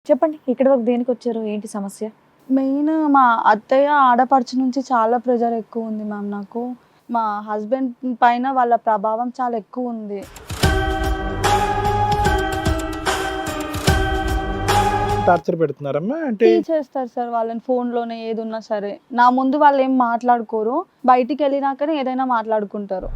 చెప్పండి ఇక్కడి వరకు దేనికి వచ్చారు? ఏంటి సమస్య? మెయిన్ మా అత్తయ్య ఆడపడుచు నుంచి చాలా ప్రెజర్ ఎక్కువ ఉంది మ్యామ్ నాకు. మా హస్బెండ్ పైన వాళ్ళ ప్రభావం చాలా ఎక్కువ ఉంది. టార్చర్ పెడుతున్నారమ్మా అంటే? చేస్తారు సార్ వాళ్ళని ఫోన్లోనే ఏదున్నా సరే. నా ముందు వాళ్ళు ఏం మాట్లాడుకోరు, బయటికి వెళ్ళినాకనే ఏదైనా మాట్లాడుకుంటారు.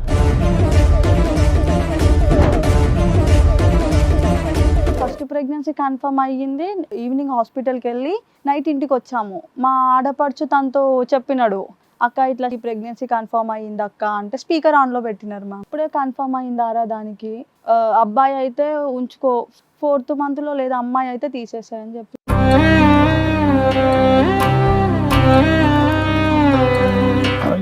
ఫస్ట్ ప్రెగ్నెన్సీ కన్ఫర్మ్ అయ్యింది. ఈవినింగ్ హాస్పిటల్కి వెళ్ళి నైట్ ఇంటికి వచ్చాము. మా ఆడపడుచు తనతో చెప్పినాడు, అక్క ఇట్లా ఈ ప్రెగ్నెన్సీ కన్ఫర్మ్ అయ్యింది అక్క అంటే స్పీకర్ ఆన్లో పెట్టినారు మ్యామ్. ఇప్పుడే కన్ఫర్మ్ అయిందారా దానికి, అబ్బాయి అయితే ఉంచుకో 4th మంత్లో, లేదా అమ్మాయి అయితే తీసేసాయని చెప్పి.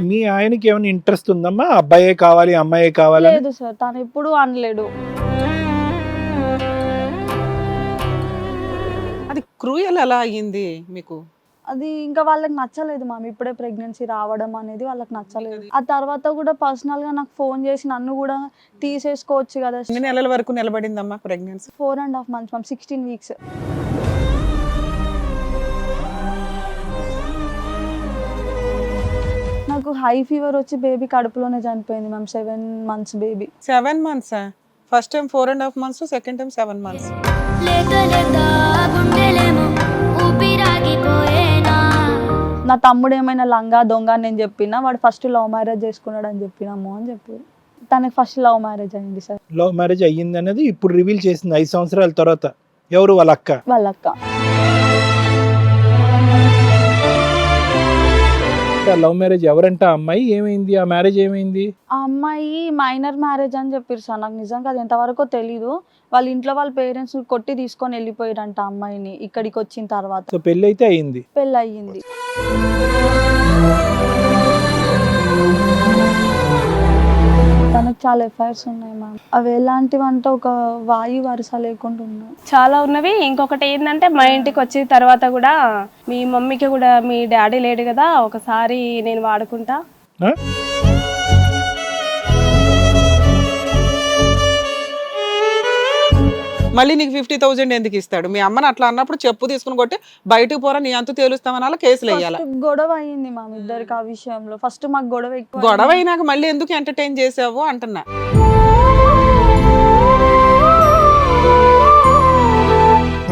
మీ ఆయనకి ఏమైనా ఇంట్రెస్ట్ ఉందమ్మా, అబ్బాయే కావాలి అమ్మాయే కావాలి? లేదు సార్, తను ఎప్పుడు అనలేడు. అది క్రూయల్ ఎలా అయ్యింది మీకు? అది ఇంకా వాళ్ళకి నచ్చలేదు మ్యామ్. ఇప్పుడే ప్రెగ్నెన్సీ రావడం అనేది వాళ్ళకి నచ్చలేదు. ఆ తర్వాత కూడా పర్సనల్ గా నాకు ఫోన్ చేసి నన్ను కూడా తీసేసుకోవచ్చు కదా. ఎన్ని నెలల వరకు నిలబడిందమ్మా ప్రెగ్నెన్సీ? 4.5 months ma'am, 16 weeks. నాకు హై ఫీవర్ వచ్చి బేబీ కడుపులోనే చనిపోయింది ma'am. 7 months baby. 7 months? First time 4.5 months, second time 7 months. నా తమ్ముడు ఏమైనా లంగా దొంగ అని నేను చెప్పినా, వాడు ఫస్ట్ లవ్ మ్యారేజ్ చేసుకున్నాడు అని చెప్పినాము అని చెప్పి. తనకి ఫస్ట్ లవ్ మ్యారేజ్ అయింది సార్. లవ్ మ్యారేజ్ అయ్యింది అనేది ఇప్పుడు రివీల్ చేసింది 5 సంవత్సరాల తర్వాత. ఎవరు? వాళ్ళ అక్క. వాళ్ళ అక్క. లవ్ మ్యారేజ్ ఎవరంట? అమ్మాయి ఏమైంది? ఆ మ్యారేజ్ ఏమైంది? ఆ అమ్మాయి మైనర్ మ్యారేజ్ అని చెప్పారు సార్. నాకు నిజంగా అది ఎంతవరకు తెలీదు. వాళ్ళ ఇంట్లో వాళ్ళ పేరెంట్స్ కొట్టి తీసుకొని వెళ్ళిపోయారంట అమ్మాయిని ఇక్కడికి వచ్చిన తర్వాత. సో పెళ్లి అయితే అయింది. పెళ్ళి అయ్యింది. తనకు చాలా ఎఫ్ఐఆర్స్ ఉన్నాయి మ్యామ్. అవి ఎలాంటివంటే ఒక వాయు వరుస లేకుండా ఉన్నాయి. చాలా ఉన్నవి. ఇంకొకటి ఏంటంటే మా ఇంటికి వచ్చిన తర్వాత కూడా మీ మమ్మీకి కూడా మీ డాడీ లేడు కదా, ఒకసారి నేను వాడుకుంటా. ఆ? మళ్ళీ నీకు 50,000 ఎందుకు ఇస్తాడు? మీ అమ్మని అట్లా అన్నప్పుడు చెప్పు తీసుకుని కొట్టి బయటకు పోరా, నీ అంతు తేలుస్తామని అలా కేసులు వేయాలి. First గొడవ అయ్యింది మ్యామ్ ఇద్దరికి ఆ విషయంలో. ఫస్ట్ మాకు గొడవ ఎక్కువ. గొడవ అయినాక మళ్ళీ ఎందుకు ఎంటర్టైన్ చేసావు అంటున్నా.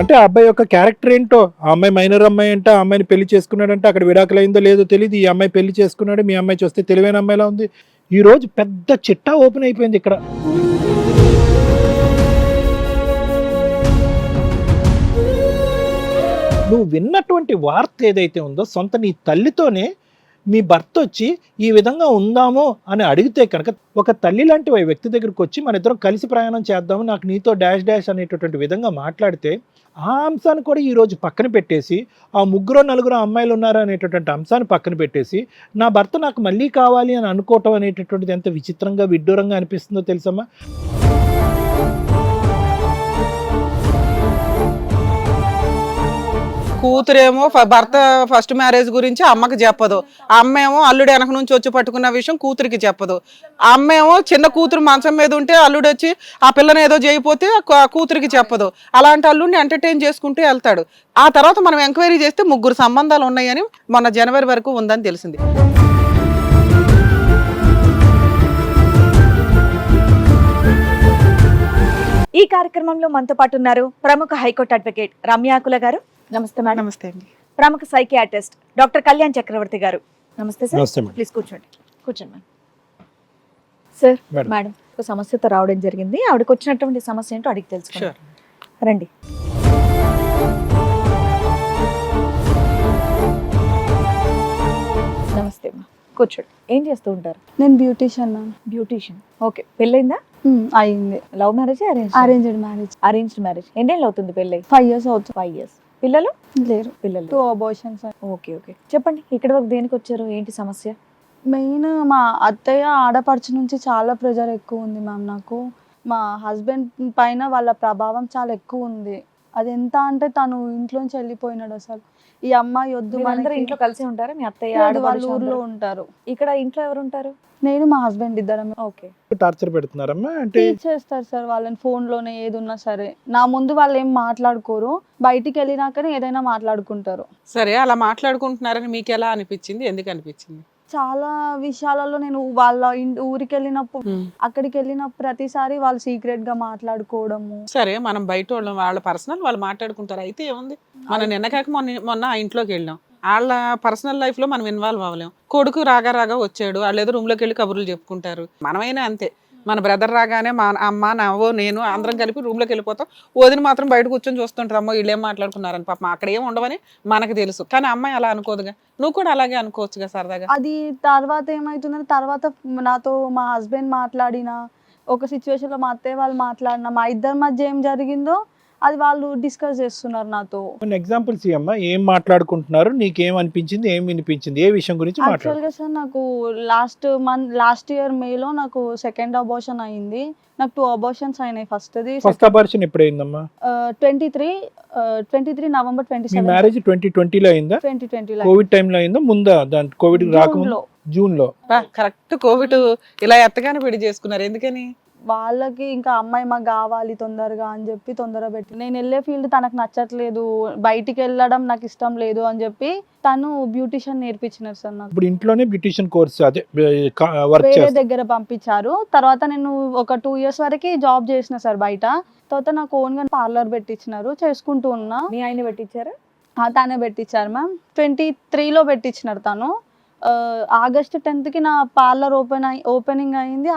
అంటే ఆ అబ్బాయి యొక్క క్యారెక్టర్ ఏంటో, ఆ అమ్మాయి మైనర్ అమ్మాయి అంటే, ఆ అమ్మాయిని పెళ్లి చేసుకున్నాడంటే అక్కడ విడాకులు అయిందో లేదో తెలియదు. ఈ అమ్మాయి పెళ్లి చేసుకున్నాడు, మీ అమ్మాయి చూస్తే తెలివైన అమ్మాయిలా ఉంది. ఈ రోజు పెద్ద చిట్టా ఓపెన్ అయిపోయింది ఇక్కడ. నువ్వు విన్నటువంటి వార్త ఏదైతే ఉందో, సొంత నీ తల్లితోనే మీ భర్త వచ్చి ఈ విధంగా ఉందాము అని అడిగితే కనుక, ఒక తల్లి లాంటి వ్యక్తి దగ్గరికి వచ్చి మన ఇద్దరం కలిసి ప్రయాణం చేద్దాము, నాకు నీతో డాష్ డాష్ అనేటటువంటి విధంగా మాట్లాడితే, ఆ అంశాన్ని కూడా ఈరోజు పక్కన పెట్టేసి, ఆ 3-4 అమ్మాయిలు ఉన్నారు అనేటటువంటి అంశాన్ని పక్కన పెట్టేసి, నా భర్త నాకు మళ్ళీ కావాలి అని అనుకోవటం అనేటటువంటిది ఎంత విచిత్రంగా విడ్డూరంగా అనిపిస్తుందో తెలుసమ్మా. కూతురేమో భర్త ఫస్ట్ మ్యారేజ్ గురించి అమ్మకి చెప్పదు. అమ్మేమో అల్లుడు వెనక నుంచి వచ్చి పట్టుకున్న విషయం కూతురికి చెప్పదు. అమ్మేమో చిన్న కూతురు మంచం మీద ఉంటే అల్లుడు వచ్చి ఆ పిల్లని ఏదో చేయకపోతే కూతురికి చెప్పదు. అలాంటి అల్లుడిని ఎంటర్టైన్ చేసుకుంటూ వెళ్తాడు. ఆ తర్వాత మనం ఎంక్వైరీ చేస్తే 3 సంబంధాలు ఉన్నాయని మొన్న జనవరి వరకు ఉందని తెలిసింది. ఈ కార్యక్రమంలో మనతో పాటు ఉన్నారు ప్రముఖ హైకోర్టు అడ్వకేట్ రమ్యాకుల గారు. నమస్తే మేడం. నమస్తే అండి. ప్రముఖ సైకియాట్రిస్ట్ డాక్టర్ కళ్యాణ్ చక్రవర్తి గారు. నమస్తే సార్. నమస్తే మేడం. ప్లీజ్ కూర్చోండి. కూర్చోండి మేడం. Sir, madam. మేడం ఒక సమస్యతో రావడం జరిగింది. ఆవిడకి వచ్చినటువంటి సమస్య ఏంటో అడిగి తెలుసుకుందాం. రండి. నమస్తే అమ్మా, కూర్చోండి. ఏం చేస్తూ ఉంటారు? నేను బ్యూటీషియన్ మ్యామ్. బ్యూటీషియన్. ఓకే, పెళ్ళైందా? అయింది. Love marriage, arranged marriage. Arranged marriage. ఎన్నేళ్ళు అవుతుంది పెళ్ళై? 5 years అవుతుంది. 5 years. పిల్లలు లేరు. పిల్లలు 2 abortions. Okay okay. చెప్పండి ఇక్కడి వరకు దేనికి వచ్చారు? ఏంటి సమస్య? మెయిన్ మా అత్తయ్య ఆడపడుచు నుంచి చాలా ప్రెజర్ ఎక్కువ ఉంది మ్యామ్ నాకు. మా హస్బెండ్ పైన వాళ్ళ ప్రభావం చాలా ఎక్కువ ఉంది. అది ఎంత అంటే తను ఇంట్లోంచి వెళ్ళిపోయినాడు అసలు. ఈ అమ్మాయి వద్దు మీరందరూ మనకి. ఇంట్లో కలిసి ఉంటారా? మీ అత్తయ్య లేదు, ఆడపడుచు వాళ్ళు ఊర్లో అందరూ? ఉంటారు. ఇక్కడ ఇంట్లో ఎవరు ఉంటారు? నేను మా హస్బెండ్ ఇద్దరం. ఓకే. టార్చర్ పెడుతున్నారమ్మా అంటే టీచ్ చేస్తారు సార్ వాళ్ళని ఫోన్ లోనే, ఏది ఉన్నా సరే. నా ముందు వాళ్ళు ఏం మాట్లాడుకోరు, బయటికి వెళ్ళినాకనే ఏదైనా మాట్లాడుకుంటారు. సరే, అలా మాట్లాడుకుంటున్నారని మీకు ఎలా అనిపించింది? ఎందుకు అనిపించింది? చాలా విషయాలలో నేను వాళ్ళ ఊరికి వెళ్ళినప్పుడు, అక్కడికి వెళ్ళిన ప్రతిసారి వాళ్ళు సీక్రెట్ గా మాట్లాడుకోవడము. సరే, మనం బయట వాళ్ళ పర్సనల్ వాళ్ళు మాట్లాడుకుంటారు, అయితే ఏముంది? మనం నిన్న కాక మొన్న ఆ ఇంట్లోకి వెళ్ళాం, వాళ్ళ పర్సనల్ లైఫ్ లో మనం ఇన్వాల్వ్ అవ్వలేం. కొడుకు రాగా వచ్చాడు, వాళ్ళు ఏదో రూమ్ లోకి వెళ్ళి కబుర్లు చెప్పుకుంటారు. మనమైనా అంతే, మన బ్రదర్ రాగానే మా అమ్మ నవ్వు నేను అందరం కలిపి రూమ్ లోకి వెళ్ళిపోతాం. వదిన మాత్రం బయట కూర్చొని చూస్తుంటారు, అమ్మో వీళ్ళు ఏం మాట్లాడుకున్నారని. పాపం అక్కడ ఏం ఉండవని మనకు తెలుసు, కానీ అమ్మాయి అలా అనుకోదుగా. నువ్వు కూడా అలాగే అనుకోవచ్చుగా సరదాగా. అది తర్వాత ఏమైతుందంటే, తర్వాత నాతో మా హస్బెండ్ మాట్లాడిన ఒక సిచ్యువేషన్ లో మా అత్తయ్య వాళ్ళు మాట్లాడిన, మా ఇద్దరి మధ్య ఏం జరిగిందో అది వాళ్ళు డిస్కస్ చేస్తున్నారు నాతో. కొన్ని ఎగ్జాంపుల్స్ ఇవ్వమ్మా, ఏం మాట్లాడుకుంటున్నారు, నీకేం అనిపించింది, ఏం వినిపించింది, ఏ విషయం గురించి యాక్చువల్ మాట్లాడు. గా సార్ నాకు లాస్ట్ ఇయర్ మేలో నాకు సెకండ్ అబార్షన్ అయింది. నాకు 2 అబార్షన్స్ అయినాయి. ఫస్ట్ అబార్షన్ ఎప్పుడైందమ్మా? 23 నవంబర్ మీ 27 మ్యారేజ్ 2020లో అయిందా? 2020 కోవిడ్ టైంలో అయిందా? ముందా? దాని కోవిడ్ రాకముందు జూన్ లో. కరెక్ట్ కోవిడ్ ఇలా ఎత్తగానే పెళ్లి చేసుకున్నారు, ఎందుకని? వాళ్ళకి ఇంకా అమ్మాయి మాకు కావాలి తొందరగా అని చెప్పి తొందర పెట్టి, నేను వెళ్ళే ఫీల్డ్ తనకు నచ్చట్లేదు, బయటికి వెళ్ళడం నాకు ఇష్టం లేదు అని చెప్పి తను బ్యూటిషియన్ నేర్పించినారు సార్ నాకు. ఇప్పుడు ఇంట్లోనే బ్యూటిషియన్ కోర్స్ అదే వర్క్ వేరే చేస్తా. దగ్గర పంపించారు. తర్వాత నేను ఒక 2 years వరకు జాబ్ చేసిన సార్ బయట. తర్వాత నాకు ఓన్ గా పార్లర్ పెట్టించినారు, చేసుకుంటూ ఉన్నా. మీ ఆయన పెట్టించారా? తానే పెట్టించారు మ్యామ్. 23లో పెట్టించినారు తను. ఆగస్ట్ 10th నా పార్లర్ ఓపెనింగ్ అయింది.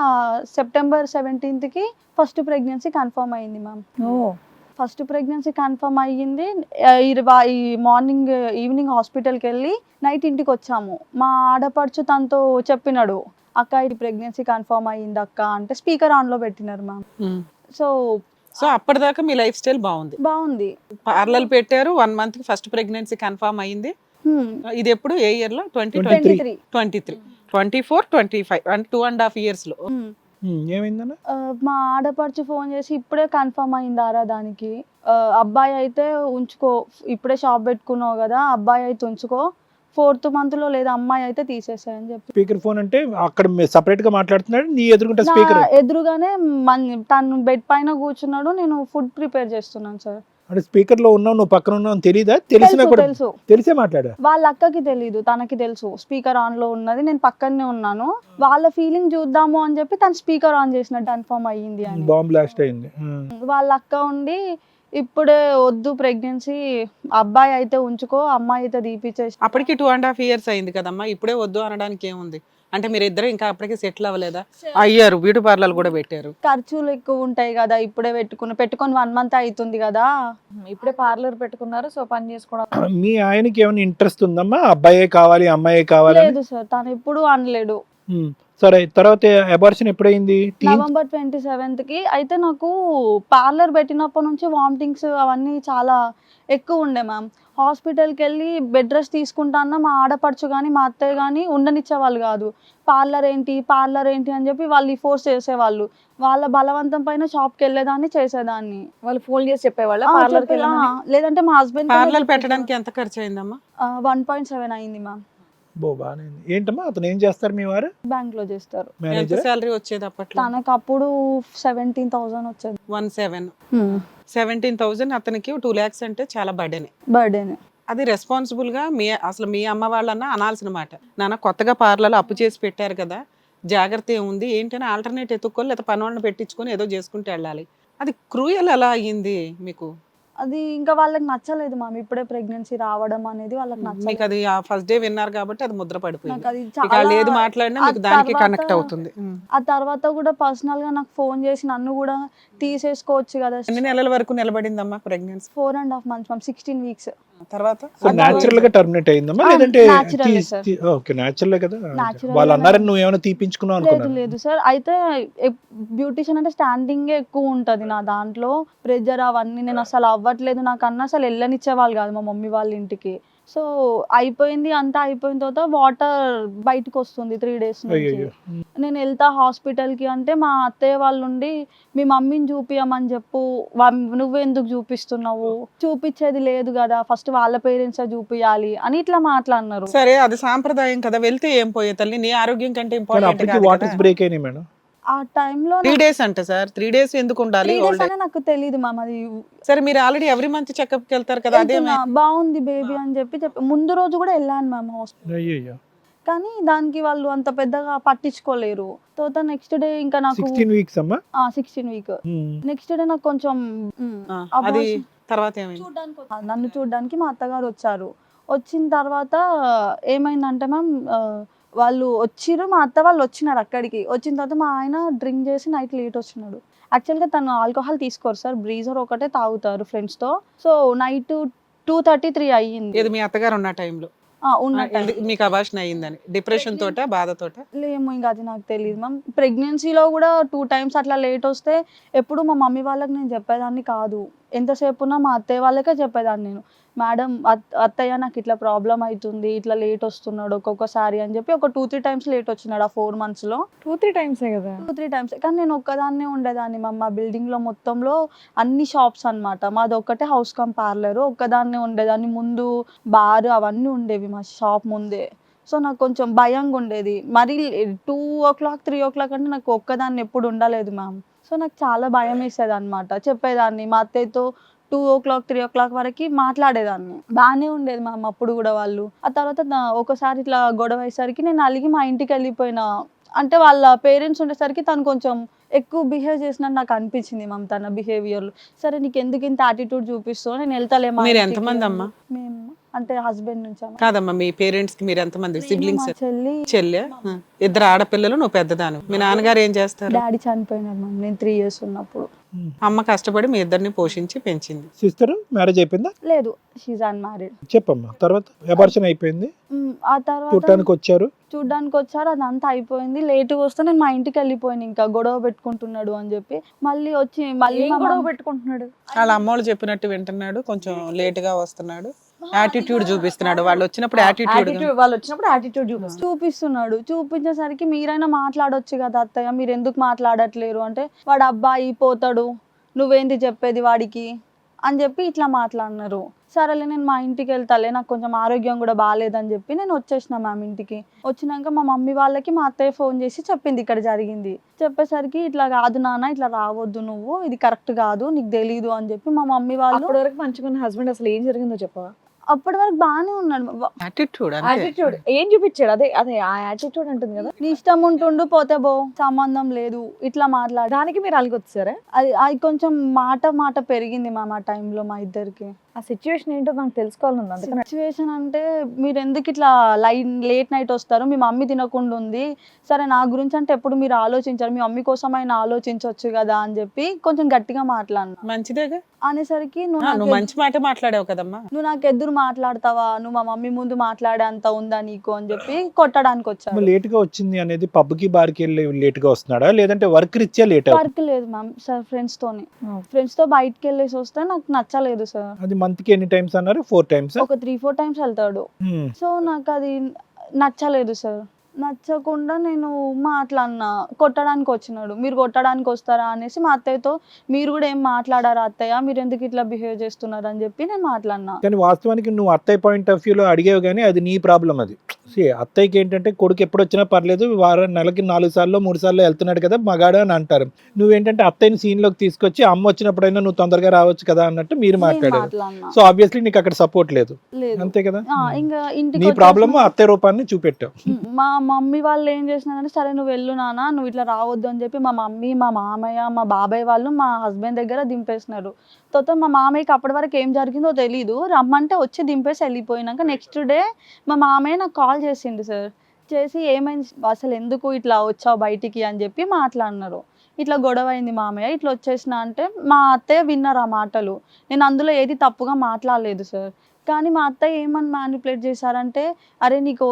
September 17th first pregnancy confirm అయింది మ్యామ్. ఫస్ట్ ప్రెగ్నెన్సీ కన్ఫర్మ్ అయ్యింది. ఈ మార్నింగ్ ఈవినింగ్ హాస్పిటల్కి వెళ్ళి నైట్ ఇంటికి వచ్చాము. మా ఆడపడుచు తనతో చెప్పినాడు, అక్క ఇది ప్రెగ్నెన్సీ కన్ఫర్మ్ అయ్యింది అక్క అంటే, స్పీకర్ ఆన్లో పెట్టినారు మ్యామ్. సో అప్పటిదాకా మీ లైఫ్ స్టైల్ బాగుంది. పార్లర్ పెట్టారు, 1 month కి ఫస్ట్ ప్రెగ్నెన్సీ కన్ఫర్మ్ అయింది. ఇది ఎప్పుడు, ఏ ఇయర్ లో? 23. 23, 24, 25 అంటే 2.5 years లో. ఏమైందన్న? మా ఆడపడుచు ఫోన్ చేసి ఇప్పుడే కన్ఫర్మ్ అయిందారా దానికి, అబ్బాయి అయితే ఉంచుకో, ఇప్పుడే షాప్ పెట్టుకున్నావు కదా, అబ్బాయి అయితే ఉంచుకో, 4th month లో లేదా అమ్మాయి అయితే తీసేసాయని చెప్పి. స్పీకర్ ఫోన్ అంటే అక్కడ సపరేట్ గా మాట్లాడుతున్నాడు, నీ ఎదురుకుంటే నా స్పీకర్ ఎదురుగానే తను బెడ్ పైన కూర్చున్నాడు, నేను ఫుడ్ ప్రిపేర్ చేస్తున్నాను సార్. అంటే స్పీకర్ లో ఉన్నావు, నువ్వు పక్కన ఉన్నావు అని తెలీదా? తెలిసినా కూడా తెలుసు. తెలిసే మాట్లాడా? వాళ్ళ అక్కకి తెలీదు, తనకి తెలుసు స్పీకర్ ఆన్ లో ఉన్నది, నేను పక్కనే ఉన్నాను. వాళ్ళ ఫీలింగ్ చూద్దాము అని చెప్పి తను స్పీకర్ ఆన్ చేసినట్టు కన్ఫర్మ్ అయ్యింది అని. బాంబ్ బ్లాస్ట్ అయింది. వాళ్ళ అక్క ఉండి ఇప్పుడే వద్దు ప్రెగ్నెన్సీ, అబ్బాయి అయితే ఉంచుకో, అమ్మాయి అయితే తీపిచ్చేసి. అప్పటికి 2.5 years అయింది కదమ్మా, ఇప్పుడే వద్దు అనడానికి ఏముంది? అంటే మీరు ఇద్దరు ఇంకా అప్పటికి సెటిల్ అవ్వలేదా? అయ్యారు, బ్యూటీ పార్లర్ కూడా పెట్టారు. ఖర్చులు ఎక్కువ ఉంటాయి కదా, ఇప్పుడే పెట్టుకుని 1 month అవుతుంది కదా. ఇప్పుడే పార్లర్ పెట్టుకున్నారు, సో పని చేసుకోవడం. మీ ఆయనకి ఏమైనా ఇంట్రెస్ట్ ఉందమ్మా, అబ్బాయే కావాలి అమ్మాయే కావాలి? లేదు సార్, తను ఎప్పుడు అనలేడు. సరే, తర్వాత అబార్షన్ ఎప్పుడైంది? నవంబర్ 27th అయితే నాకు పార్లర్ పెట్టినప్పటి నుంచి వామిటింగ్స్ అవన్నీ చాలా ఎక్కువ ఉండే మ్యామ్. హాస్పిటల్కి వెళ్ళి బెడ్ రెస్ట్ తీసుకుంటాన్నా మా ఆడపడుచు కానీ మా అత్తయ్య కానీ ఉండనిచ్చేవాళ్ళు కాదు. పార్లర్ ఏంటి అని చెప్పి వాళ్ళు ఫోర్స్ చేసేవాళ్ళు. వాళ్ళ బలవంతం పైన షాప్కి వెళ్ళేదాన్ని, చేసేదాన్ని. వాళ్ళు ఫోన్ చేసి చెప్పేవాళ్ళ ఆ, పార్లర్ లేదంటే మా హస్బెండ్ పార్లర్ పెట్టడానికి ఎంత ఖర్చు అయిందమ్మా? 1.7 అయింది మ్యామ్. బాగానే ఉంది. ఏంటమ్మా అతను ఏం చేస్తారు మీ వారు? బ్యాంక్ లో చేస్తారు. ఎంత మేనేజర్? శాలరీ వచ్చేది అప్పట్లో? తనకు అప్పుడు 17,000 వచ్చేది. 17,000 అతనికి 2 lakhs అంటే చాలా బర్డెనే. బర్త్డేనే. అది రెస్పాన్సిబుల్ గా అసలు మీ అమ్మ వాళ్ళన్నా అనాల్సిన మాట. నాన్న కొత్తగా పార్లర్లో అప్పు చేసి పెట్టారు కదా, జాగ్రత్త ఏముంది ఏంటని ఆల్టర్నేట్ ఎత్తుక్కొని లేదా పని వాళ్ళని పెట్టించుకొని ఏదో చేసుకుంటూ వెళ్ళాలి. అది క్రూయల్ ఎలా అయ్యింది మీకు? అది ఇంకా వాళ్ళకి నచ్చలేదు మ్యామ్, ఇప్పుడే ప్రెగ్నెన్సీ రావడం అనేది వాళ్ళకి మీకు నచ్చలేదు. అది ఫస్ట్ డే విన్నారు కాబట్టి అది ముద్ర పడిపోయింది. నాకు అది ఇక వాళ్ళు ఏది చాలా మాట్లాడినా మీకు ఆ దానికి తర్వాత- కనెక్ట్ అవుతుంది. ఆ తర్వాత కూడా పర్సనల్ గా నాకు ఫోన్ చేసి నన్ను కూడా తీసేసుకోవచ్చు కదా. ఎన్ని నెలల వరకు నిలబడిందమ్మా ప్రెగ్నెన్సీ? 4.5 months ma'am, 16 weeks. తర్వాత న్యాచురల్ గా టర్మినేట్ అయిందమ్మా లేదంటే? natural ఏ sir. ఓకే, న్యాచురల్ కదా. Natural వాళ్ళు గానే. అన్నారని నువ్వు ఏమైనా తీపించుకున్నావు లేదు అనుకున్నాను. లేదు సార్, అయితే బ్యూటిషియన్ అంటే స్టాండింగ్ ఎక్కువ ఉంటది నా దాంట్లో, ప్రెజర్ అవన్నీ నేను అసలు అవ్వట్లేదు, నాకు అన్న అసలు వెళ్ళనిచ్చేవాళ్ళు కాదు మా మమ్మీ వాళ్ళ ఇంటికి. సో అయిపోయింది, అంతా అయిపోయిన తర్వాత వాటర్ బయటకు వస్తుంది 3 days నుంచి. అయ్యో నేను వెళ్తా హాస్పిటల్కి అంటే మా అత్తయ్య వాళ్ళు ఉండి మీ మమ్మీని చూపియమని చెప్పు, నువ్వెందుకు చూపిస్తున్నావు, చూపించేది లేదు కదా, ఫస్ట్ వాళ్ళ పేరెంట్స్ చూపియాలి అని ఇట్లా మాట్లాడినారు. సరే అది సాంప్రదాయం కదా, వెళ్తే ఏం పోయే తల్లి, నీ ఆరోగ్యం కంటే కానీ ఇంపార్టెంట్ అప్పటికి వాటర్స్ బ్రేక్ అయినాయి మేడం. ఆ టైంలో 3 days అంటే సార్ 3 days ఎందుకు ఉండాలి? 3 days అని నాకు తెలియదు మ్యామ్. అది సరే మీరు ఆల్రెడీ ఎవ్రీ మంత్ చెకప్ కి వెళ్తారు కదా, అదే వెళ్తున్నా, బాగుంది బేబీ అని చెప్పి ముందు రోజు కూడా వెళ్ళాను మ్యామ్ హాస్పిటల్. అయ్యో కానీ దానికి వాళ్ళు అంత పెద్దగా పట్టించుకోలేరు. తర్వాత నెక్స్ట్ డే ఇంకా నాకు 16 weeks అమ్మా. 16 week నెక్స్ట్ డే నాకు కొంచెం అది తర్వాత ఏమైంది? నన్ను చూడడానికి మా అత్తగారు వచ్చారు. వచ్చిన తర్వాత ఏమైందంటే మ్యామ్ వాళ్ళు వచ్చిర్రు, మా అత్త వాళ్ళు వచ్చినారు అక్కడికి. వచ్చిన తర్వాత మా ఆయన డ్రింక్ చేసి నైట్ లేట్ వచ్చినాడు. యాక్చువల్గా తను ఆల్కహాల్ తీసుకోరు సార్, బ్రీజర్ ఒకటే తాగుతారు ఫ్రెండ్స్తో. సో నైట్ 2:30-3 అయ్యింది. ఇది మీ అత్తగారు ఉన్న టైంలో ఉన్న మీకు అభాషణ అయ్యిందని డిప్రెషన్ తోట బాధతోట? లేము, ఇంకా అది నాకు తెలియదు మ్యామ్. ప్రెగ్నెన్సీలో కూడా 2 times అట్లా లేట్ వస్తే ఎప్పుడు మా మమ్మీ వాళ్ళకి నేను చెప్పేదాన్ని కాదు. ఎంతసేపు ఉన్నా మా అత్తయ్య వాళ్ళకే చెప్పేదాన్ని నేను, మేడం అత్తయ్య నాకు ఇట్లా ప్రాబ్లం అవుతుంది, ఇట్లా లేట్ వస్తున్నాడు ఒక్కొక్కసారి అని చెప్పి ఒక 2-3 times లేట్ వచ్చినాడు ఆ 4 monthsలో. 2-3 times కదా. 2-3 times. కానీ నేను ఒక్కదాన్నే ఉండేదాన్ని మా బిల్డింగ్లో మొత్తంలో అన్ని షాప్స్ అన్నమాట. మాది ఒక్కటే హౌస్ కమ్ పార్లర్, ఒక్కదాన్నే ఉండేదాన్ని. ముందు బార్ అవన్నీ ఉండేవి మా షాప్ ముందే. సో నాకు కొంచెం భయంగా ఉండేది. మరి 2 o'clock అంటే నాకు ఒక్కదాన్ని ఎప్పుడు ఉండలేదు మ్యామ్. సో నాకు చాలా భయం వేసేది అనమాట. చెప్పేదాన్ని మా అత్తయ్యతో 2 o'clock 3 o'clock వరకు మాట్లాడేదాన్ని. బాగానే ఉండేది మ్యామ్ అప్పుడు కూడా వాళ్ళు. ఆ తర్వాత ఒకసారి ఇట్లా గొడవ అయ్యేసరికి నేను అలిగి మా ఇంటికి వెళ్ళిపోయినా. అంటే వాళ్ళ పేరెంట్స్ ఉండేసరికి తను కొంచెం ఎక్కువ బిహేవ్ చేసినట్టు నాకు అనిపించింది మ్యామ్ తన బిహేవియర్లో. సరే నీకు ఎందుకు ఇంత యాటిట్యూడ్ చూపిస్తావు, నేను వెళ్తాలే. మీరు ఎంతమంది అమ్మా? మేము అంటే హస్బెండ్ నుంచి కాదమ్మా, మీ పేరెంట్స్ కి మీరు ఎంతమంది సిబ్లింగ్స్? చెల్లి, చెల్లె, 2 ఆడపిల్లలు, నువ్వు పెద్దదాను. మీ నాన్నగారు ఏం చేస్తారు? డాడీ చనిపోయినారు మ్యామ్ నేను 3 years ఉన్నప్పుడు. అమ్మ కష్టపడి మీ ఇద్దరిని పోషించి పెంచింది. సిస్టర్ మ్యారేజ్ అయిపోయిందా? లేదు, షీజ్ అన్మ్యారీడ్. చెప్పమ్మా. తర్వాత అబార్షన్ అయిపోయింది, ఆ తర్వాత చూడటానికి వచ్చారు. చూడ్డానికి వచ్చారు, అదంతా అయిపోయింది. లేటుగా వస్తే నేను మా ఇంటికి వెళ్ళిపోయాను. ఇంకా గొడవ పెట్టుకుంటున్నాడు అని చెప్పి మళ్ళీ వచ్చి మళ్ళీ గొడవ పెట్టుకుంటున్నాడు. వాళ్ళ అమ్మోళ్ళు చెప్పినట్టు వింటున్నాడు, కొంచెం లేట్ గా వస్తున్నాడు, యాటిట్యూడ్ చూపిస్తున్నాడు. వాళ్ళు వచ్చినప్పుడు వాళ్ళు వచ్చినప్పుడు యాటిట్యూడ్ చూపిస్తున్నాడు. చూపించేసరికి మీరైనా మాట్లాడొచ్చు కదా అత్తయ్య, మీరు ఎందుకు మాట్లాడట్లేరు అంటే, వాడు అబ్బాయి పోతాడు, నువ్వేంటి చెప్పేది వాడికి అని చెప్పి ఇట్లా మాట్లాడినారు. సరేలే నేను మా ఇంటికి వెళ్తాలే, నాకు కొంచెం ఆరోగ్యం కూడా బాగాలేదని చెప్పి నేను వచ్చేసిన మ్యామ్ ఇంటికి. వచ్చినాక మా మమ్మీ వాళ్ళకి మా అత్తయ్య ఫోన్ చేసి చెప్పింది ఇక్కడ జరిగింది. చెప్పేసరికి ఇట్లా కాదు నాన్న, ఇట్లా రావద్దు నువ్వు, ఇది కరెక్ట్ కాదు, నీకు తెలీదు అని చెప్పి మా మమ్మీ వాళ్ళు. అప్పటి వరకు మంచుకున్న హస్బెండ్ అసలు ఏం జరిగిందో చెప్పవా? అప్పటి వరకు బాగానే ఉన్నాడు. యాటిట్యూడ్ ఏం చూపించాడు? అదే ఆ యాటిట్యూడ్ ఉంటుంది కదా, నీ ఇష్టం ఉంటుండు పోతే బో, సంబంధం లేదు ఇట్లా మాట్లాడు. దానికి మీరు అలిగొచ్చారా? అది కొంచెం మాట పెరిగింది మ్యామ్ ఆ టైంలో మా ఇద్దరికి. ఆ సిచ్యువేషన్ ఏంటో నాకు తెలుసుకోవాలని అందుకని. సిచ్యువేషన్ అంటే, మీరు ఎందుకు ఇట్లా లేట్ నైట్ వస్తారు, మీ మమ్మీ తినకుండా ఉంది, సరే నా గురించి అంటే ఎప్పుడు మీరు ఆలోచించారు, మీ మమ్మీ కోసం అయినా ఆలోచించవచ్చు కదా అని చెప్పి కొంచెం గట్టిగా మాట్లాడినా. మంచిదేగా అనేసరికి నువ్వు మంచి మాట మాట్లాడావు కదమ్మా. నువ్వు నాకు ఎదురు మాట్లాడతావా, నువ్వు మా మమ్మీ ముందు మాట్లాడే అంత ఉందా నీకు అని చెప్పి కొట్టడానికి వచ్చాను. లేట్ గా వచ్చింది అనేది పబ్కి బార్కి వెళ్ళి లేట్ గా వస్తున్నాడా, లేదంటే వర్క్ రీత్యా లేట్? వర్క్ లేదు మ్యామ్ సార్, ఫ్రెండ్స్ తో బయటకి వెళ్ళేసి వస్తే నాకు నచ్చలేదు సార్. అది మంత్ కి ఎన్ని టైమ్స్ అన్నారు? 4 times. ఒక 3-4 times వెళ్తాడు. సో నాకు అది నచ్చలేదు సార్. నచ్చకుండా నేను మాట్లాడినా, కొట్టడానికి వచ్చినాడు. మీరు కొట్టడానికి వస్తారా అనేసి మా అత్తయ్యతో, మీరు కూడా ఏం మాట్లాడారా అత్తయ్య, మీరు ఎందుకు ఇట్లా బిహేవ్ చేస్తున్నారు అని చెప్పి నేను మాట్లాడినా. కానీ వాస్తవానికి నువ్వు అత్తయ్య పాయింట్ ఆఫ్ వ్యూలో అడిగేవి, కానీ అది నీ ప్రాబ్లం. అది అత్తయ్యకి ఏంటంటే కొడుకు ఎప్పుడు వచ్చినా పర్లేదు, నెలకి 4 సార్లు 3 సార్లు వెళ్తున్నాడు కదా మగాడు అని అంటారు. నువ్వేంటంటే అత్తయ్యని సీన్ లోకి తీసుకొచ్చి అమ్మ వచ్చినప్పుడైనా నువ్వు తొందరగా రావచ్చు కదా అన్నట్టు మీరు మాట్లాడారు. సో ఆబ్వియస్లీ నీకు అక్కడ సపోర్ట్ లేదు, అంతే కదా. ఇంకా ఇంటికి నీ ప్రాబ్లమ్ అత్తయ్య రూపాన్ని చూపెట్టావు. మా మమ్మీ వాళ్ళు ఏం చేసినారంటే, సరే నువ్వు వెళ్ళు నాన్న, నువ్వు ఇట్లా రావద్దు అని చెప్పి మా మమ్మీ, మా మామయ్య, మా బాబాయ్ వాళ్ళు మా హస్బెండ్ దగ్గర దింపేసినారు. తర్వాత మా మామయ్యకి అప్పటి వరకు ఏం జరిగిందో తెలీదు, రమ్మంటే వచ్చి దింపేసి వెళ్ళిపోయినాక నెక్స్ట్ డే మా మామయ్య నాకు కాల్ చేసిండు సార్. చేసి ఏమైంది అసలు, ఎందుకు ఇట్లా వచ్చావు బయటికి అని చెప్పి మాట్లాడినారు. ఇట్లా గొడవ అయింది మామయ్య, ఇట్లా వచ్చేసిన అంటే మా అత్తయ్య విన్నారు ఆ మాటలు. నేను అందులో ఏది తప్పుగా మాట్లాడలేదు సార్. కానీ మా అత్తయ్య ఏమని మ్యానిపులేట్ చేశారంటే, అరే నీకు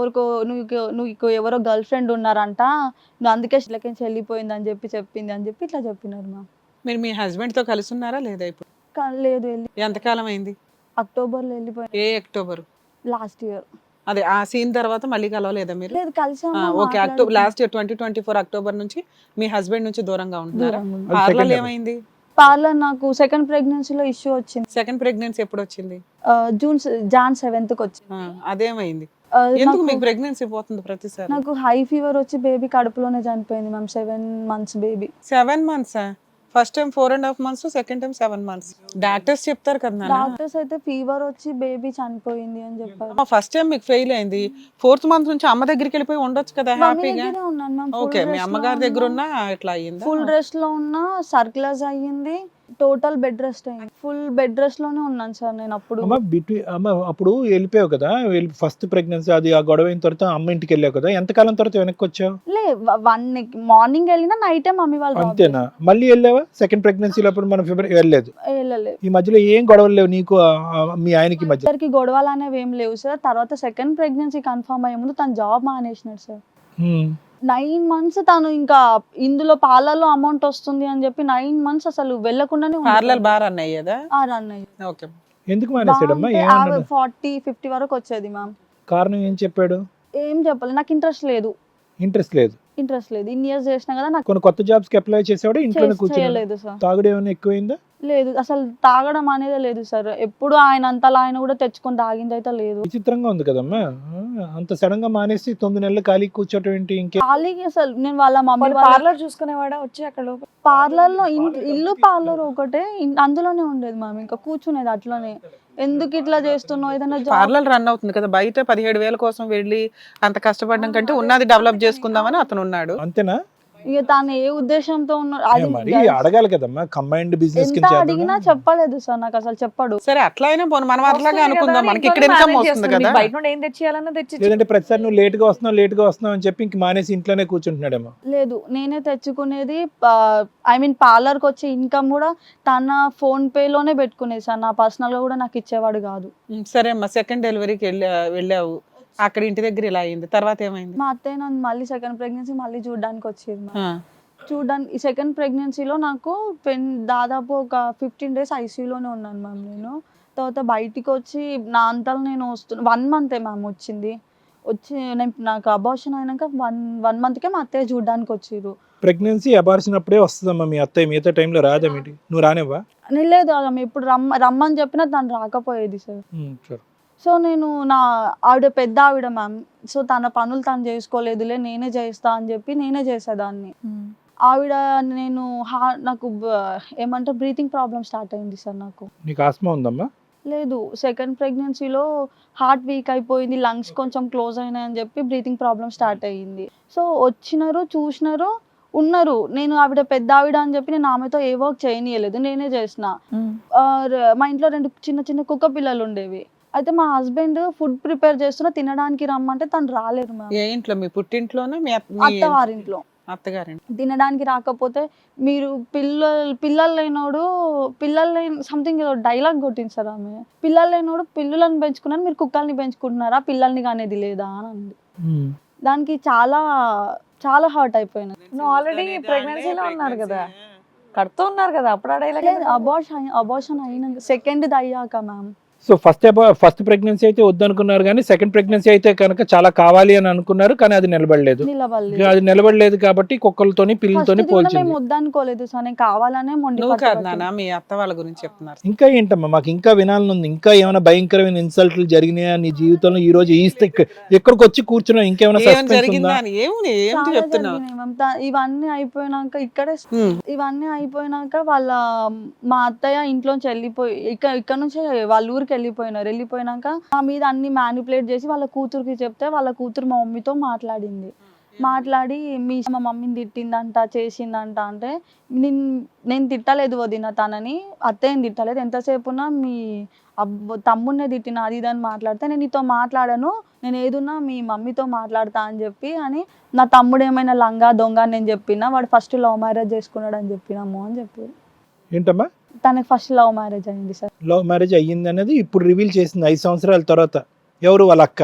నువ్వు ఎవరో గర్ల్ ఫ్రెండ్ ఉన్నారంట, నువ్వు అందుకే ఇళ్ళకి వెళ్ళిపోయింది అని చెప్పింది అని చెప్పి ఇట్లా చెప్పినారు మ్యామ్. మీరు మీ హస్బెండ్ తో కలిసి ఉన్నారా లేదా ఇప్పుడు? లేదు, వెళ్ళి ఎంతకాలం అయింది? అక్టోబర్లో వెళ్ళిపోయింది. ఏ అక్టోబర్? Last year. అదే ఆ సీన్ తర్వాత మళ్ళీ కలవలేదా మీరు? లేదు కలిసాము, okay, October last year 2024 October నుంచి మీ హస్బెండ్ నుంచి దూరంగా ఉంటున్నారా? పార్లర్ ఏమైంది? పార్లర్ నాకు సెకండ్ ప్రెగ్నెన్సీలో ఇష్యూ వచ్చింది. సెకండ్ ప్రెగ్నెన్సీ ఎప్పుడు వచ్చింది? జాన్ 7th వచ్చింది. అదేమైంది? ఆ, ఎందుకు నాకు- మీకు ప్రెగ్నెన్సీ పోతుంది ప్రతిసారి? నాకు హై ఫీవర్ వచ్చి బేబీ కడుపులోనే చనిపోయింది ma'am. 7 months baby. 7 months? First time 4.5 months, second time 7 months. Doctors చెప్తారు కదా నాన్న. డాక్టర్స్ అయితే ఫీవర్ వచ్చి బేబీ చనిపోయింది అని చెప్పారు. ఫస్ట్ టైం మీకు ఫెయిల్ అయింది, 4th month నుంచి అమ్మ దగ్గరికి వెళ్ళిపోయి ఉండొచ్చు కదా మమ్మీ హ్యాపీగా. దగ్గరే ఉన్నాను మ్యామ్. ఓకే, మీ అమ్మగారి దగ్గర ఉన్నా ఇట్లా అయ్యిందా? ఫుల్ రెస్ట్ లో ఉన్నా, సర్క్యులర్స్ అయ్యింది, టోటల్ బెడ్ రెస్ట్ అయింది. ఫుల్ బెడ్ రెస్ట్ లోనే ఉన్నాను సార్ నేను అప్పుడు. అమ్మ అప్పుడు వెళ్ళిపోయావు కదా, ఫస్ట్ ప్రెగ్నెన్సీ అది ఆ గొడవ అయిన తర్వాత అమ్మ ఇంటికి వెళ్ళావు కదా, ఎంతకాలం తర్వాత వెనక్కి వచ్చావు? లే 1 మార్నింగ్ వెళ్ళినా నైట్ మమ్మీ వాళ్ళు అంతేనా? మళ్ళీ వెళ్ళావా సెకండ్ ప్రెగ్నెన్సీలో? అప్పుడు మనం ఫిబ్రవరి వెళ్ళలేదు. వెళ్ళలేదు. ఈ మధ్యలో ఏం గొడవలు లేవు నీకు మీ ఆయనకి మధ్య? ఇద్దరికి గొడవలు అనేవి ఏం లేవు సార్. తర్వాత సెకండ్ ప్రెగ్నెన్సీ కన్ఫర్మ్ అయ్యే ముందు తను జాబ్ మానేసినాడు సార్. 9 months తను ఇంకా ఇందులో పార్లర్లో అమౌంట్ వస్తుంది అని చెప్పి 9 months అసలు వెళ్ళకుండానే పార్లర్ బార్ అన్న అయ్యేదా? రన్ అయ్యి. ఓకే, ఎందుకు మానేసాడమ్మా? ఏమన్నాడు? 40-50 వరకు వచ్చేది మ్యామ్. కారణం ఏం చెప్పాడు? ఏం చెప్పలేదు, నాకు ఇంట్రెస్ట్ లేదు. ఇంట్రెస్ట్ లేదు. ఇన్ని ఇయర్స్ చేసినా కదా నాకు కొన్ని కొత్త జాబ్స్ కి అప్లై చేసేవాడు, ఇంట్లోనే కూర్చొని. చేయలేదు సార్. తాగుడు ఏమైనా ఎక్కువైందా? లేదు, అసలు తాగడం అనేది లేదు సార్. ఎప్పుడు ఆయన అంతలా ఆయన కూడా తెచ్చుకొని తాగింది అయితే లేదు. విచిత్రంగా ఉంది కదమ్మా, అంత సడన్ గా మానేసి 9 నెలలు ఖాళీ కూర్చోటం ఏంటి? ఇంకే ఖాళీకి అసలు నేను వాళ్ళ మమ్మీ పార్లర్ చూసుకునేవాడా వచ్చి అక్కడ లోపల? పార్లర్ లో ఇల్లు పార్లర్ ఒకటే, అందులోనే ఉండేది మ్యామ్. ఇంకా కూర్చునేది అట్లనే. ఎందుకు ఇట్లా చేస్తున్నావు, ఏదైనా జాబ్ పార్లర్ రన్ అవుతుంది కదా, బయట 17,000 కోసం వెళ్ళి అంత కష్టపడడం కంటే ఉన్నది డెవలప్ చేసుకుందామని అతను ఉన్నాడు. అంతేనా? ఇక తాను ఏ ఉద్దేశంతో ఉన్నాడు అది మరి అడగాలి కదమ్మా, కంబైన్డ్ బిజినెస్ ఎంత అడిగినా చెప్పలేదు సార్, నాకు అసలు చెప్పడు. సరే, అట్లా అయినా పోను, మనం అట్లాగే వస్తుంది అనుకుందాం, కదా, మనకి ఇంట్లోనే ఇక్కడ ఇన్కమ్ manage వస్తుంది చేస్తుంది. కదా. మీకు బయట నుండి ఏం తెచ్చేయాలన్నా తెచ్చి లేదంటే ప్రతిసారి నువ్వు లేట్ గా వస్తున్నావు అని చెప్పి ఇంక మానేసి ఇంట్లోనే కూర్చుంటున్నాడేమో. లేదు, నేనే తెచ్చుకునేది. ఐ మీన్ పార్లర్కి వచ్చే ఇన్కమ్ కూడా తన ఫోన్ పే లోనే పెట్టుకునేది సార్. నా పర్సనల్ గా కూడా నాకు ఇచ్చేవాడు కాదు. సరే అమ్మా, సెకండ్ డెలివరీకి వెళ్ళావు, అక్కడ ఇంటి దగ్గర ఇలా అయింది, తర్వాత ఏమైంది? మా అత్తయ్య నన్ను మళ్ళీ సెకండ్ ప్రెగ్నెన్సీ మళ్ళీ చూడడానికి వచ్చేది. ఆ, చూడడానికి ఈ సెకండ్ ప్రెగ్నెన్సీలో నాకు దాదాపు ఒక 15 days ఐసీయూలోనే ఉన్నాను మ్యామ్ నేను. తర్వాత బయటికి వచ్చి నా అంతలో నేను 1 month మ్యామ్ వచ్చింది. నాకు అబార్షన్ అయినాక 1 monthకే మా అత్తయ్య చూడడానికి వచ్చారు. ప్రెగ్నెన్సీ అబార్షన్ అప్పుడే వస్తుందమ్మా మీ అత్తయ్య, మిగతా టైంలో రాదా? మీటి నువ్వు రానివ్వా? నేను లేదు, ఆమె ఇప్పుడు రమ్మని చెప్పినా తను రాకపోయేది సార్. సరే. సో నేను ఆవిడ పెద్ద ఆవిడ మ్యామ్. సో తన పనులు తను చేసుకోలేదులే, నేనే చేస్తా అని చెప్పి నేనే చేసేదాన్ని. ఆవిడ నాకు ఏమంటారు బ్రీతింగ్ ప్రాబ్లమ్ స్టార్ట్ అయింది సార్ నాకు. నీకు ఆస్మా ఉందమ్మా? లేదు, సెకండ్ ప్రెగ్నెన్సీలో హార్ట్ వీక్ అయిపోయింది, లంగ్స్ కొంచెం క్లోజ్ అయినాయని చెప్పి బ్రీతింగ్ ప్రాబ్లమ్ స్టార్ట్ అయ్యింది. సో వచ్చినారు, చూసినారు, ఉన్నారు. నేను ఆవిడ పెద్ద ఆవిడ అని చెప్పి నేను ఆమెతో ఏ వర్క్ చేయనీయలేదు, నేనే చేసిన. మా ఇంట్లో 2 చిన్న చిన్న కుక్క పిల్లలు ఉండేవి. అయితే మా హస్బెండ్ ఫుడ్ ప్రిపేర్ చేస్తున్నా, తినడానికి రమ్మంటే తను రాలేరు మ్యామ్. ఏ ఇంట్లో? మీ పుట్టింట్లోనే? మీ అత్తవారింట్లో. అత్తగారింటి. తినడానికి రాకపోతే మీరు పిల్లలు లేని సంథింగ్ ఏదో డైలాగ్ కొట్టింది సార్ ఆమె. పిల్లలు లేనోడు పిల్లులను పెంచుకున్నాను, మీరు కుక్కల్ని పెంచుకుంటున్నారా, పిల్లల్ని అనేది లేదా అని అంది. దానికి చాలా చాలా హర్ట్ అయిపోయినా. నువ్వు ఆల్రెడీ ప్రెగ్నెన్సీలో ఉన్నారు కదా, కడుతూ ఉన్నారు కదా, అప్పుడు అడగలేదు. లేదు, అబార్షన్ అయినాక సెకండ్ అయ్యాక మ్యామ్. సో ఫస్ట్ ప్రెగ్నెన్సీ అయితే వద్దనుకున్నారు, కానీ సెకండ్ ప్రెగ్నెన్సీ అయితే కనుక చాలా కావాలి అని అనుకున్నారు, కానీ అది నిలబడలేదు. అది నిలబడలేదు కాబట్టి కుక్కలతోని పిల్లలతోని పోల్చింది. మేము వద్దనుకోలేదు సార్, నేను కావాలనే నువ్వు కాదు నాన్న, మీ అత్త వాళ్ళ గురించి చెప్తున్నారు. ఇంకా ఏంటమ్మా, మాకు ఇంకా వినాలని ఉంది. ఇంకా ఏమైనా భయంకరమైన ఇన్సల్ట్లు జరిగినాయా నీ జీవితంలో? ఈ రోజు ఎక్కడికి వచ్చి కూర్చున్నా ఇంకేమైనా సస్పెన్స్ జరిగిందా ఉందా? అని ఏమిటి చెప్తున్నావు? ఇవన్నీ అయిపోయినాక వాళ్ళ మా అత్తయ్య ఇంట్లోంచి వెళ్ళిపోయి ఇక్కడ నుంచి వాళ్ళ ఊరికి వెళ్ళిపోయినాక మా మీద అన్ని మ్యానిపులేట్ చేసి వాళ్ళ కూతురికి చెప్తే, వాళ్ళ కూతురు మా మమ్మీతో మాట్లాడి మా మమ్మీని తిట్టిందంట, చేసిందంట. అంటే నేను తిట్టలేదు వదిన తనని, అత్తయ్యని తిట్టలేదు. ఎంతసేపున్నా మీ తమ్ముడినే తిట్టిన అది ఇదని మాట్లాడితే, నేను నీతో మాట్లాడను, నేను ఏదున్నా మీ మమ్మీతో మాట్లాడతా అని చెప్పి అని. నా తమ్ముడు ఏమైనా లంగా దొంగ అని నేను చెప్పినా, వాడు ఫస్ట్ లవ్ మ్యారేజ్ చేసుకున్నాడు అని చెప్పినాము అని చెప్పారు. ఏంటమ్మా? తనకి ఫస్ట్ లవ్ మ్యారేజ్ అయింది సార్. లవ్ మ్యారేజ్ అయ్యింది అనేది ఇప్పుడు రివీల్ చేసింది 5 సంవత్సరాల తర్వాత. ఎవరు? వాళ్ళ అక్క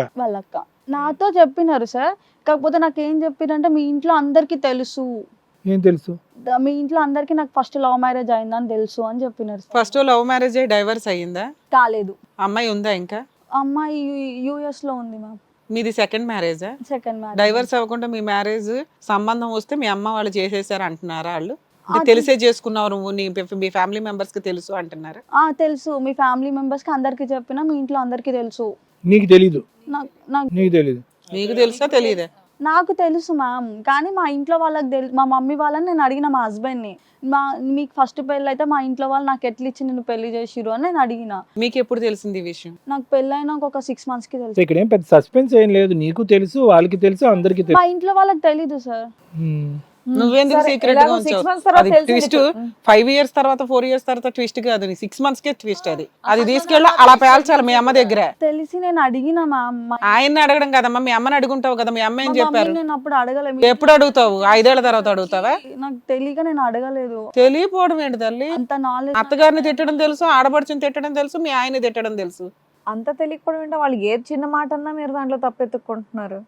నాతో చెప్పినారు సార్. కాకపోతే నాకు ఏం చెప్పారంటే, మీ ఇంట్లో అందరికి తెలుసు. ఏం తెలుసు? మీ ఇంట్లో అందరికి నాకు ఫస్ట్ లవ్ మ్యారేజ్ అయిందని తెలుసు అని చెప్పినారు. ఫస్ట్ లవ్ మ్యారేజ్ డైవర్స్ అయ్యిందా? కాలేదు. అమ్మాయి ఉందా ఇంకా? అమ్మాయి US లో ఉంది మ్యామ్. మీది సెకండ్ మ్యారేజా? Second marriage. డైవర్స్ అవ్వకుండా మీ మ్యారేజ్ సంబంధం వస్తే మీ అమ్మ వాళ్ళు చేసేసారు అంటున్నారా వాళ్ళు? అంటే తెలిసే చేసుకున్నావు నువ్వు, మీ ఫ్యామిలీ మెంబర్స్ కి తెలుసు అంటున్నారా? తెలుసు, మీ ఫ్యామిలీ మెంబర్స్ కి అందరికి చెప్పినా, మీ ఇంట్లో అందరికి తెలుసు. నీకు తెలీదు? నాకు నీకు తెలీదు? నీకు తెలుసా తెలియదా? నాకు తెలుసు మ్యామ్, కానీ మా ఇంట్లో వాళ్ళకి తెలుసు. మా మమ్మీ వాళ్ళని నేను అడిగిన, మా హస్బెండ్ని, మీకు ఫస్ట్ పెళ్ళి అయితే మా ఇంట్లో వాళ్ళు నాకు ఎట్లా ఇచ్చి నేను పెళ్లి చేసిరు అని నేను అడిగిన. మీకు ఎప్పుడు తెలిసింది ఈ విషయం? నాకు పెళ్ళైనా ఒక 6 months కి తెలుసు. ఇక్కడ ఏం పెద్ద సస్పెన్స్ ఏం లేదు, నీకు తెలుసు, వాళ్ళకి తెలుసు, అందరికి మా తెలుసు. ఇంట్లో వాళ్ళకి తెలీదు సార్. నువ్వేందుకు సరే, సీక్రెట్ ఎలాగో గా 6 ఉంచావు? months తర్వాత అది తెలిసింది ట్విస్ట్. ఇప్పుడు. 5 years తర్వాత 4 years తర్వాత ట్విస్ట్ కాదు, 6 months కే ట్విస్ట్. అది తీసుకెళ్ళి అలా పేల్చాలి మీ అమ్మ దగ్గర. తెలిసి నేను అడిగిన మా అమ్మ. ఆయన్ని అడగడం కదమ్మా, మీ అమ్మని అడుగుంటావు కదా. మీ అమ్మ ఏం చెప్పారు? నేను అప్పుడు అడగలేదు. ఎప్పుడు అడుగుతావు? 5 ఏళ్ల తర్వాత అడుగుతావా? నాకు తెలియక నేను అడగలేదు. తెలియపోవడం ఏంటి తల్లి? అంత నాలెడ్జ్. అత్తగారిని తిట్టడం తెలుసు, ఆడపడుచుని తిట్టడం తెలుసు, మీ ఆయన్ని తిట్టడం తెలుసు. అంత తెలియకపోవడం ఏంటో, వాళ్ళు ఏది చిన్న మాట అన్నా మీరు దాంట్లో తప్పెత్తుకుంటున్నారు.